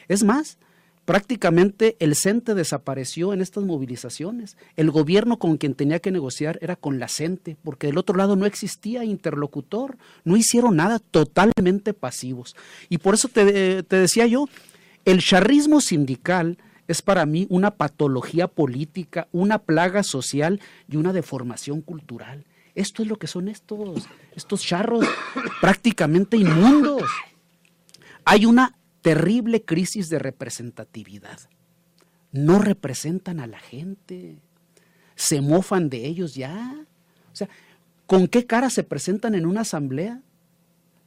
Es más, prácticamente el CENTE desapareció en estas movilizaciones. El gobierno con quien tenía que negociar era con la CENTE, porque del otro lado no existía interlocutor, no hicieron nada, totalmente pasivos. Y por eso te decía yo, el charrismo sindical es para mí una patología política, una plaga social y una deformación cultural. Esto es lo que son estos charros prácticamente inmundos. Hay una terrible crisis de representatividad. No representan a la gente, se mofan de ellos ya. O sea, ¿con qué cara se presentan en una asamblea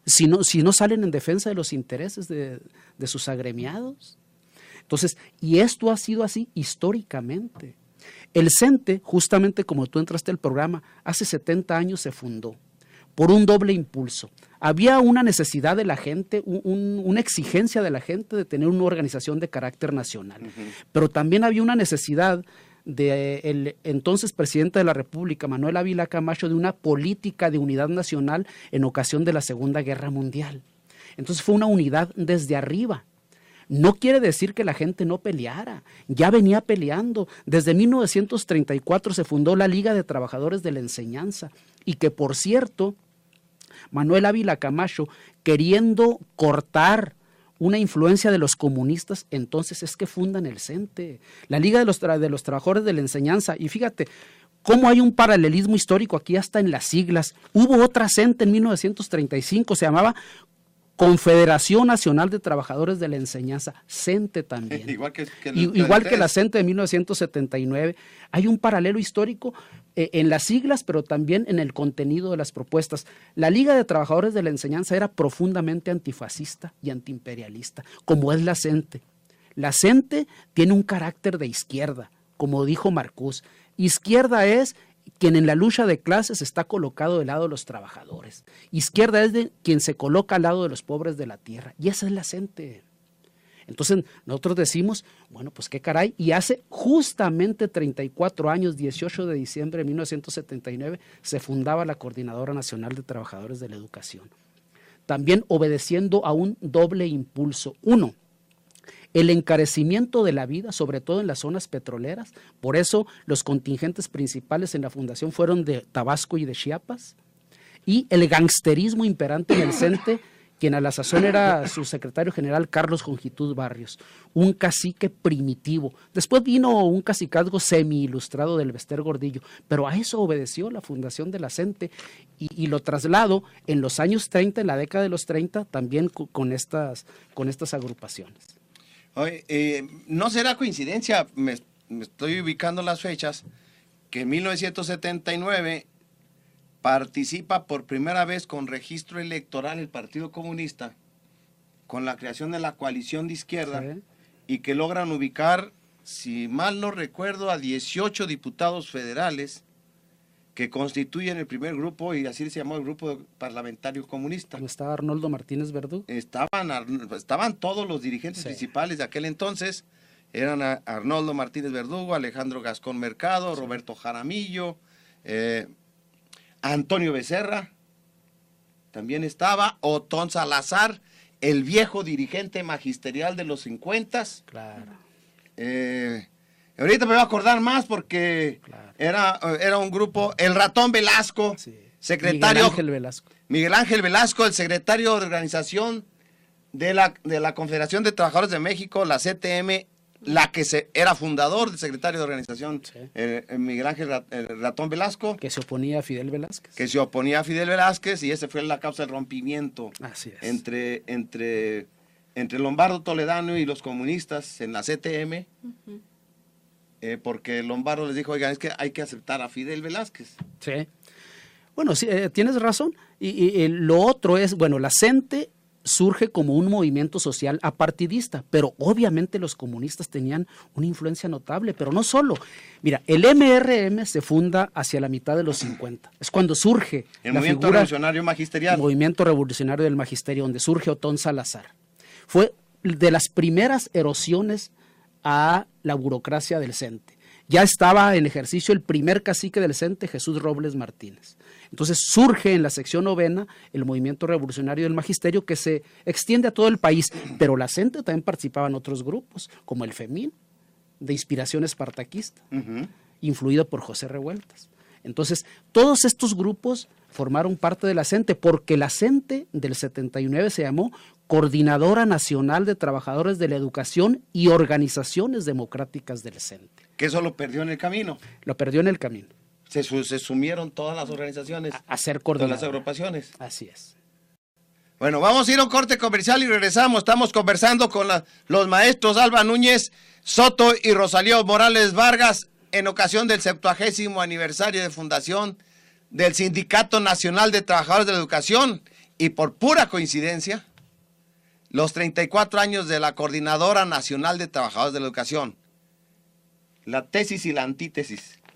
si no salen en defensa de los intereses de sus agremiados? Entonces, y esto ha sido así históricamente. El CENTE, justamente como tú entraste al programa, hace 70 años se fundó por un doble impulso. Había una necesidad de la gente, una exigencia de la gente de tener una organización de carácter nacional, pero también había una necesidad del entonces presidente de la República, Manuel Ávila Camacho, de una política de unidad nacional en ocasión de la Segunda Guerra Mundial. Entonces fue una unidad desde arriba. No quiere decir que la gente no peleara, ya venía peleando. Desde 1934 se fundó la Liga de Trabajadores de la Enseñanza y que, por cierto, Manuel Ávila Camacho, queriendo cortar una influencia de los comunistas, entonces es que fundan el CENTE, la Liga de los Trabajadores de la Enseñanza. Y fíjate cómo hay un paralelismo histórico aquí hasta en las siglas. Hubo otra CENTE en 1935, se llamaba Confederación Nacional de Trabajadores de la Enseñanza, CENTE también. Igual que la CENTE de 1979. Hay un paralelo histórico en las siglas, pero también en el contenido de las propuestas. La Liga de Trabajadores de la Enseñanza era profundamente antifascista y antiimperialista, como es la CENTE. La CENTE tiene un carácter de izquierda, como dijo Marcuse. Izquierda es quien en la lucha de clases está colocado del lado de los trabajadores. Izquierda es de quien se coloca al lado de los pobres de la tierra. Y esa es la CENTE. Entonces nosotros decimos, bueno, pues qué caray. Y hace justamente 34 años, 18 de diciembre de 1979, se fundaba la Coordinadora Nacional de Trabajadores de la Educación. También obedeciendo a un doble impulso. Uno, el encarecimiento de la vida, sobre todo en las zonas petroleras. Por eso los contingentes principales en la fundación fueron de Tabasco y de Chiapas. Y el gangsterismo imperante en el CENTE, quien a la sazón era su secretario general Carlos Jongitud Barrios, un cacique primitivo. Después vino un cacicazgo semi-ilustrado del Bester Gordillo, pero a eso obedeció la fundación de la CENTE y lo traslado en los años 30, en la década de los 30, también con estas agrupaciones. Oye, no será coincidencia, me estoy ubicando las fechas, que en 1979 participa por primera vez con registro electoral el Partido Comunista, con la creación de la coalición de izquierda, sí, y que logran ubicar, si mal no recuerdo, a 18 diputados federales que constituyen el primer grupo, y así se llamó el grupo parlamentario comunista. ¿Estaba Arnoldo Martínez Verdú? Estaban todos los dirigentes, sí, principales de aquel entonces. Eran Arnoldo Martínez Verdugo, Alejandro Gascón Mercado, sí, Roberto Jaramillo, Antonio Becerra, también estaba Otón Salazar, el viejo dirigente magisterial de los 50. Claro. Ahorita me voy a acordar más porque claro, era un grupo, el Ratón Velasco, sí, secretario. Miguel Ángel Velasco, el secretario de organización de la Confederación de Trabajadores de México, la CTM, la que era fundador del secretario de organización, sí, Miguel Ángel Ratón Velasco. Que se oponía a Fidel Velázquez. Que se oponía a Fidel Velázquez, y ese fue la causa del rompimiento. Así es. Entre Lombardo Toledano y los comunistas en la CTM, porque Lombardo les dijo, oigan, es que hay que aceptar a Fidel Velázquez. Sí. Bueno, sí, tienes razón. Y lo otro es, bueno, la CENTE surge como un movimiento social apartidista, pero obviamente los comunistas tenían una influencia notable, pero no solo. Mira, el MRM se funda hacia la mitad de los 50. Es cuando surge el movimiento revolucionario magisterial. El movimiento revolucionario del magisterio, donde surge Otón Salazar. Fue de las primeras erosiones a la burocracia del CENTE. ya estaba en ejercicio el primer cacique del CENTE, Jesús Robles Martínez. Entonces surge en la sección novena el movimiento revolucionario del magisterio, que se extiende a todo el país, pero la CENTE también participaban otros grupos, como el FEMIN, de inspiración espartaquista, influido por José Revueltas. Entonces, todos estos grupos formaron parte de la CENTE, porque la CENTE del 79 se llamó Coordinadora Nacional de Trabajadores de la Educación y Organizaciones Democráticas del CENTE. Que eso lo perdió en el camino. Lo perdió en el camino. Se sumieron todas las organizaciones. A ser todas coordinadoras. las agrupaciones. Así es. Bueno, vamos a ir a un corte comercial y regresamos. Estamos conversando con los maestros Alba Núñez Soto y Rosalío Morales Vargas en ocasión del 70º aniversario de fundación del Sindicato Nacional de Trabajadores de la Educación y, por pura coincidencia, los 34 años de la Coordinadora Nacional de Trabajadores de la Educación. La tesis y la antítesis.